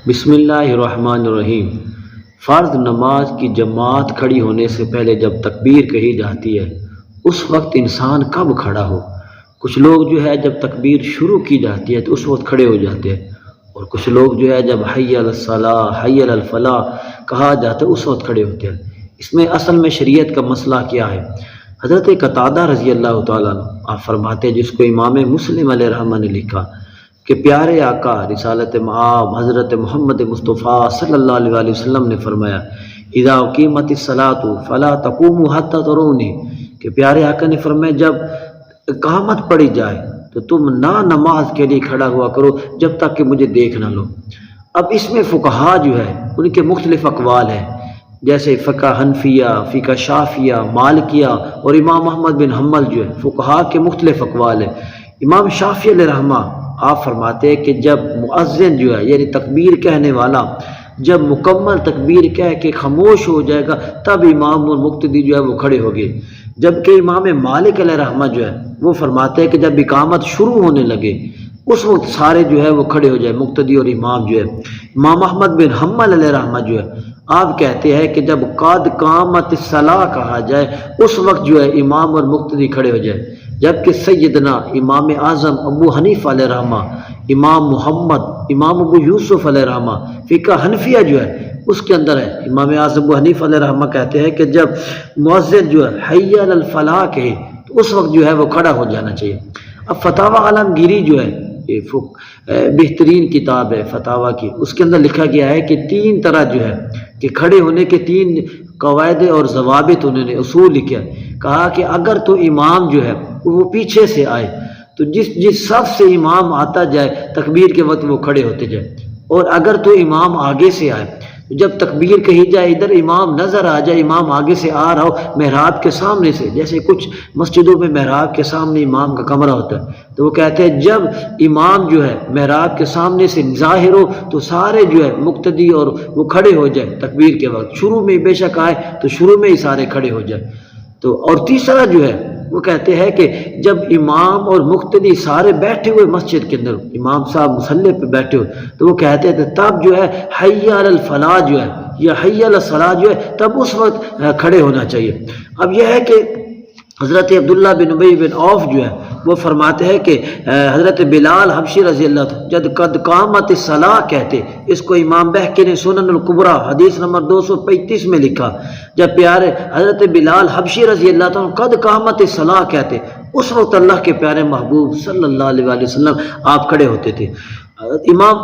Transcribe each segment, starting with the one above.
بسم اللہ الرحمن الرحیم۔ فرض نماز کی جماعت کھڑی ہونے سے پہلے جب تکبیر کہی جاتی ہے اس وقت انسان کب کھڑا ہو؟ کچھ لوگ جو ہے جب تکبیر شروع کی جاتی ہے تو اس وقت کھڑے ہو جاتے ہیں، اور کچھ لوگ جو ہے جب حی علی الصلاۃ حی علی الفلاح کہا جاتا ہے اس وقت کھڑے ہوتے ہیں۔ اس میں اصل میں شریعت کا مسئلہ کیا ہے؟ حضرت قتادہ رضی اللہ تعالیٰ عنہ آپ فرماتے ہیں، جس کو امام مسلم علیہ رحمہ نے لکھا کہ پیارے آقا رسالت مآب حضرت محمد مصطفیٰ صلی اللہ علیہ وسلم نے فرمایا اذا اقیمت الصلاۃ فلا تقوموا حتی ترونی، کہ پیارے آقا نے فرمایا جب اقامت پڑھی جائے تو تم نہ نماز کے لیے کھڑا ہوا کرو جب تک کہ مجھے دیکھ نہ لو۔ اب اس میں فقہا جو ہے ان کے مختلف اقوال ہیں، جیسے فقہ حنفیہ، فقہ شافعیہ، مالکیہ اور امام احمد بن حنبل جو ہے فقہا کے مختلف اقوال ہیں۔ امام شافعی علیہ رحمہ آپ فرماتے ہیں کہ جب مؤذن جو ہے یعنی تکبیر کہنے والا جب مکمل تکبیر کہہ کے خاموش ہو جائے گا تب امام اور مقتدی جو ہے وہ کھڑے ہو گئے، جبکہ امام مالک علیہ رحمہ جو ہے وہ فرماتے ہیں کہ جب اقامت شروع ہونے لگے اس وقت سارے جو ہے وہ کھڑے ہو جائے، مقتدی اور امام جو ہے۔ امام احمد بن حنبل علیہ رحمہ جو ہے آپ کہتے ہیں کہ جب قد قامت الصلاۃ کہا جائے اس وقت جو ہے امام اور مقتدی کھڑے ہو جائے، جبکہ سیدنا امام اعظم ابو حنیفہ علیہ رحمہ، امام محمد، امام ابو یوسف علیہ رحمہ فقہ حنفیہ جو ہے اس کے اندر ہے، امام اعظم ابو حنیفہ علیہ رحمہ کہتے ہیں کہ جب مؤذن جو ہے حی علی الفلاح کہے تو اس وقت جو ہے وہ کھڑا ہو جانا چاہیے۔ اب فتاوی عالمگیری جو ہے یہ بہترین کتاب ہے فتاوی کی، اس کے اندر لکھا گیا ہے کہ تین طرح جو ہے کہ کھڑے ہونے کے تین قواعد اور ضوابط انہوں نے اصول لکھے، کہا کہ اگر تو امام جو ہے وہ پیچھے سے آئے تو جس صف سے امام آتا جائے تکبیر کے وقت وہ کھڑے ہوتے جائے، اور اگر تو امام آگے سے آئے جب تکبیر کہی جائے ادھر امام نظر آ جائے، امام آگے سے آ رہا ہو محراب کے سامنے سے، جیسے کچھ مسجدوں میں محراب کے سامنے امام کا کمرہ ہوتا ہے تو وہ کہتے ہیں جب امام جو ہے محراب کے سامنے سے ظاہر ہو تو سارے جو ہے مقتدی اور وہ کھڑے ہو جائے تکبیر کے وقت، شروع میں بے شک آئے تو شروع میں ہی سارے کھڑے ہو جائے۔ تو اور تیسرا جو ہے وہ کہتے ہیں کہ جب امام اور مقتدی سارے بیٹھے ہوئے مسجد کے اندر، امام صاحب مصلی پہ بیٹھے ہوئے تو وہ کہتے تھے تب جو ہے حی علی الفلاح جو ہے یا حی علی الصلاۃ جو ہے تب اس وقت کھڑے ہونا چاہیے۔ اب یہ ہے کہ حضرت عبداللہ بن ابی بن عوف جو ہے وہ فرماتے ہیں کہ حضرت بلال حبشی رضی اللہ عنہ جب قد قامت الصلاۃ کہتے، اس کو امام بہقی نے سنن الکبریٰ حدیث نمبر 235 میں لکھا، جب پیارے حضرت بلال حبشی رضی اللہ عنہ قد قامت الصلاۃ کہتے اس وقت اللہ کے پیارے محبوب صلی اللہ علیہ وسلم آپ کھڑے ہوتے تھے۔ امام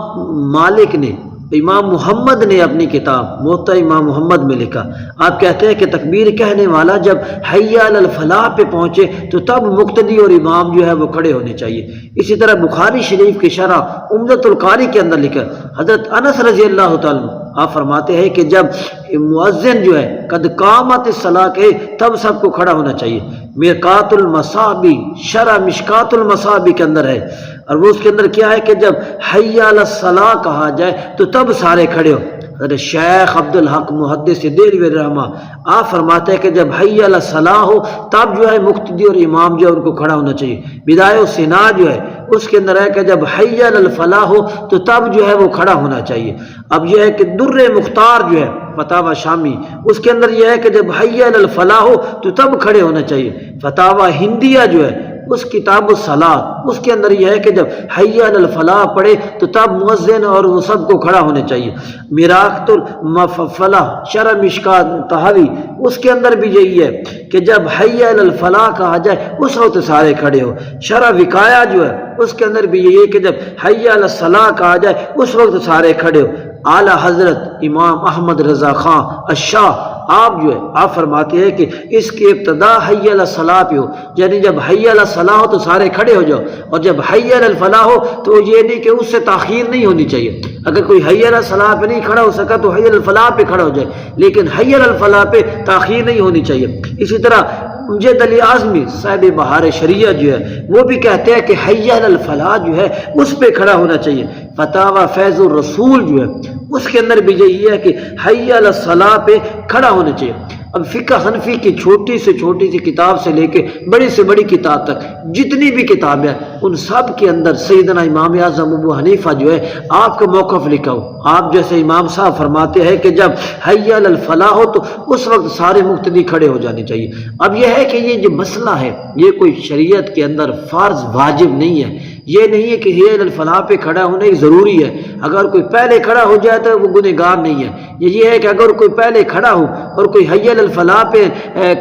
مالک نے، امام محمد نے اپنی کتاب موطا امام محمد میں لکھا، آپ کہتے ہیں کہ تکبیر کہنے والا جب حی علی الفلاح پہ پہنچے تو تب مقتدی اور امام جو ہے وہ کھڑے ہونے چاہیے۔ اسی طرح بخاری شریف کی شرح عمدۃ القاری کے اندر لکھا، حضرت انس رضی اللہ تعالیٰ آپ فرماتے ہیں کہ جب مؤذن جو ہے قد قامت الصلاۃ کہے تب سب کو کھڑا ہونا چاہیے۔ مرقات المصابی شرح مشکات المصابی کے اندر ہے، اور وہ اس کے اندر کیا ہے کہ جب حی علی الصلاۃ کہا جائے تو تب سارے کھڑے ہو۔ حضرت شیخ عبدالحق محدث دہلوی رحمہ آپ فرماتے ہیں کہ جب حی علی الصلاۃ ہو تب جو ہے مقتدی اور امام جو ہے ان کو کھڑا ہونا چاہیے۔ بدایہ السنا جو ہے اس کے اندر ہے کہ جب حی علی الفلاح ہو تو تب جو ہے وہ کھڑا ہونا چاہیے۔ اب یہ ہے کہ در مختار جو ہے فتاوی شامی اس کے اندر یہ ہے کہ جب حی علی الفلاح ہو تو تب کھڑے ہونا چاہیے۔ فتاوی ہندیہ جو ہے اس کتاب الصلاۃ اس کے اندر یہ ہے کہ جب حی علی الفلاح پڑھے تو تب مؤذن اور وہ سب کو کھڑا ہونے چاہیے۔ میراث المفلح شرح مشکات طحاوی اس کے اندر بھی یہی ہے کہ جب حی علی الفلاح کہا جائے اس وقت سارے کھڑے ہو۔ شرح وقایہ جو ہے اس کے اندر بھی یہی ہے کہ جب حی علی الصلاح کہا جائے اس وقت سارے کھڑے ہو۔ اعلی حضرت امام احمد رضا خان الشاہ آپ جو ہے آپ فرماتے ہیں کہ اس کی ابتدا حی علی الصلاۃ پہ ہو، یعنی جب حی علی الصلاۃ ہو تو سارے کھڑے ہو جاؤ، اور جب حی علی الفلاح ہو تو یہ نہیں کہ اس سے تاخیر نہیں ہونی چاہیے۔ اگر کوئی حی علی الصلاۃ پہ نہیں کھڑا ہو سکا تو حی علی الفلاح پہ کھڑا ہو جائے، لیکن حی علی الفلاح پہ تاخیر نہیں ہونی چاہیے۔ اسی طرح مجد علی اعظمی صاحب بہار شریعہ جو ہے وہ بھی کہتے ہیں کہ حی علی الفلاح جو ہے اس پہ کھڑا ہونا چاہیے۔ فتاوی فیض الرسول جو ہے اس کے اندر بھی یہی ہے کہ حی علی الصلاۃ پہ کھڑا ہونا چاہیے۔ اب فقہ حنفی کی چھوٹی سے چھوٹی سی کتاب سے لے کے بڑی سے بڑی کتاب تک جتنی بھی کتابیں ہیں ان سب کے اندر سیدنا امام اعظم ابو حنیفہ جو ہے آپ کا موقف لکھا ہو. آپ جیسے امام صاحب فرماتے ہیں کہ جب حی علی الفلاح ہو تو اس وقت سارے مقتدی کھڑے ہو جانے چاہیے. اب یہ ہے کہ یہ جو مسئلہ ہے یہ کوئی شریعت کے اندر فرض واجب نہیں ہے. یہ نہیں ہے کہ حی علی الفلاح پہ کھڑا ہونا ضروری ہے. اگر کوئی پہلے کھڑا ہو جائے تو وہ گنہگار نہیں ہے. یہ ہے کہ اگر کوئی پہلے کھڑا ہو اور کوئی حی علی الفلاح پہ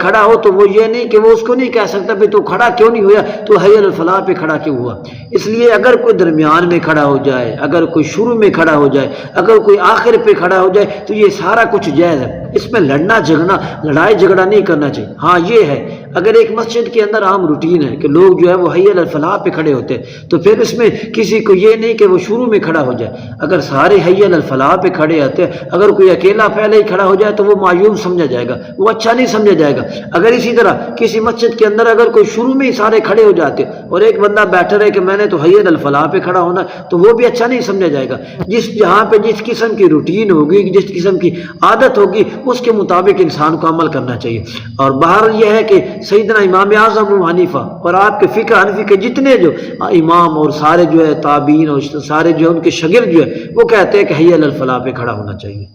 کھڑا ہو تو وہ یہ نہیں کہ وہ اس کو نہیں کہہ سکتا کہ تو کھڑا کیوں نہیں ہوا, تو حی علی الفلاح پہ کھڑا کیوں ہوا. اس لیے اگر کوئی درمیان میں کھڑا ہو جائے, اگر کوئی شروع میں کھڑا ہو جائے, اگر کوئی آخر پہ کھڑا ہو جائے تو یہ سارا کچھ جائز ہے. اس میں لڑائی جھگڑا نہیں کرنا چاہیے. ہاں یہ ہے اگر ایک مسجد کے اندر عام روٹین ہے کہ لوگ جو ہے وہ حی علی الفلاح پہ کھڑے ہوتے ہیں تو پھر اس میں کسی کو یہ نہیں کہ وہ شروع میں کھڑا ہو جائے. اگر سارے حی علی الفلاح پہ کھڑے ہوتے ہیں, اگر کوئی اکیلا پہلے ہی کھڑا ہو جائے تو وہ معیوب سمجھا جائے گا, وہ اچھا نہیں سمجھا جائے گا. اگر اسی طرح کسی مسجد کے اندر اگر کوئی شروع میں ہی سارے کھڑے ہو جاتے اور ایک بندہ بیٹھا رہے کہ میں نے تو حی علی الفلاح پہ کھڑا ہونا, تو وہ بھی اچھا نہیں سمجھا جائے گا. جہاں پہ جس قسم کی روٹین ہوگی, جس قسم کی عادت ہوگی, اس کے مطابق انسان کو عمل کرنا چاہیے. اور باہر یہ ہے کہ سیدنا امام اعظم ابو حنیفہ اور آپ کے فقہ حنفی کے جتنے جو امام اور سارے جو ہے تابعین اور سارے جو ان کے شاگرد جو ہے وہ کہتے ہیں کہ حی علی الفلاح پہ کھڑا ہونا چاہیے.